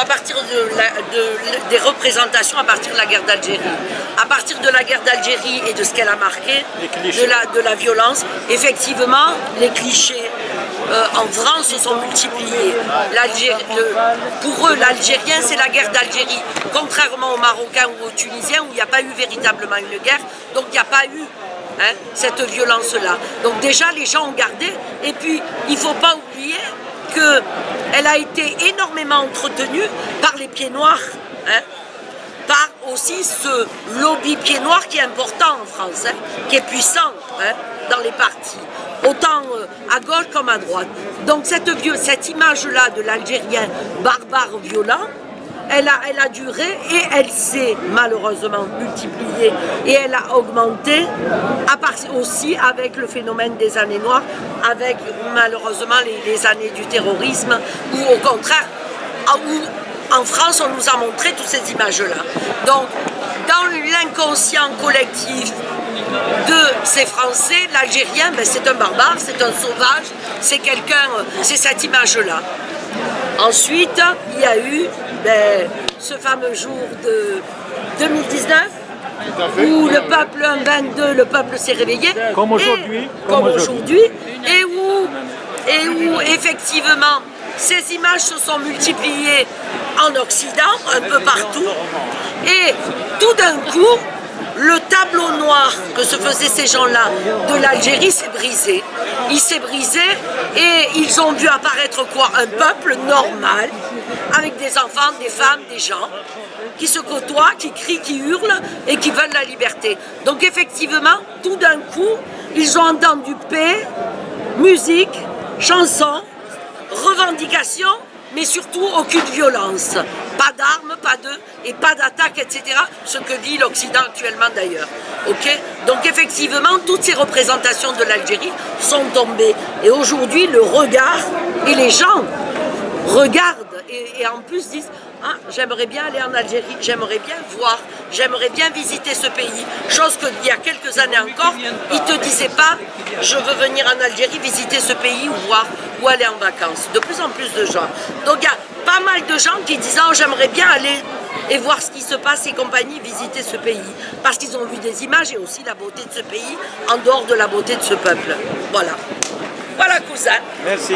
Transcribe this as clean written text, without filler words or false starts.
va partir des représentations à partir de la guerre d'Algérie. À partir de la guerre d'Algérie et de ce qu'elle a marqué, de la violence, effectivement, les clichés en France se sont multipliés. Pour eux, l'Algérien, c'est la guerre d'Algérie. Contrairement aux Marocains ou aux Tunisiens, où il n'y a pas eu véritablement une guerre, donc il n'y a pas eu cette violence-là. Donc déjà, les gens ont gardé. Et puis, il ne faut pas oublier qu'elle a été énormément entretenue par les pieds noirs, par aussi ce lobby pieds noirs qui est important en France, qui est puissant dans les partis, autant à gauche comme à droite. Donc cette image-là de l'Algérien barbare violent, elle a duré et elle s'est malheureusement multipliée et elle a augmenté aussi avec le phénomène des années noires, avec malheureusement les années du terrorisme, ou au contraire, en France on nous a montré toutes ces images-là. Donc dans l'inconscient collectif de ces Français, l'Algérien, c'est un barbare, c'est un sauvage, c'est quelqu'un, c'est cette image-là. Ensuite, il y a eu ce fameux jour de 2019 où le peuple, un 22, le peuple s'est réveillé, comme aujourd'hui, et où effectivement ces images se sont multipliées en Occident, un peu partout, et tout d'un coup, le tableau noir que se faisaient ces gens-là de l'Algérie s'est brisé. Il s'est brisé et ils ont vu apparaître quoi? Un peuple normal, avec des enfants, des femmes, des gens, qui se côtoient, qui crient, qui hurlent et qui veulent la liberté. Donc effectivement, tout d'un coup, ils ont entendu paix, musique, chansons, revendications, mais surtout aucune violence. Pas d'armes, et pas d'attaque, etc. Ce que dit l'Occident actuellement d'ailleurs. Donc effectivement, toutes ces représentations de l'Algérie sont tombées. Et aujourd'hui, le regard, et les gens regardent et en plus disent ah, j'aimerais bien aller en Algérie, j'aimerais bien voir, j'aimerais bien visiter ce pays. Chose qu'il y a quelques années encore, ils ne te disaient pas je veux venir en Algérie visiter ce pays ou voir, ou aller en vacances. De plus en plus de gens. Donc il y a pas mal de gens qui disent oh, j'aimerais bien aller et voir ce qui se passe et compagnie, visiter ce pays. Parce qu'ils ont vu des images et aussi la beauté de ce pays en dehors de la beauté de ce peuple. Voilà. Voilà cousin. Merci.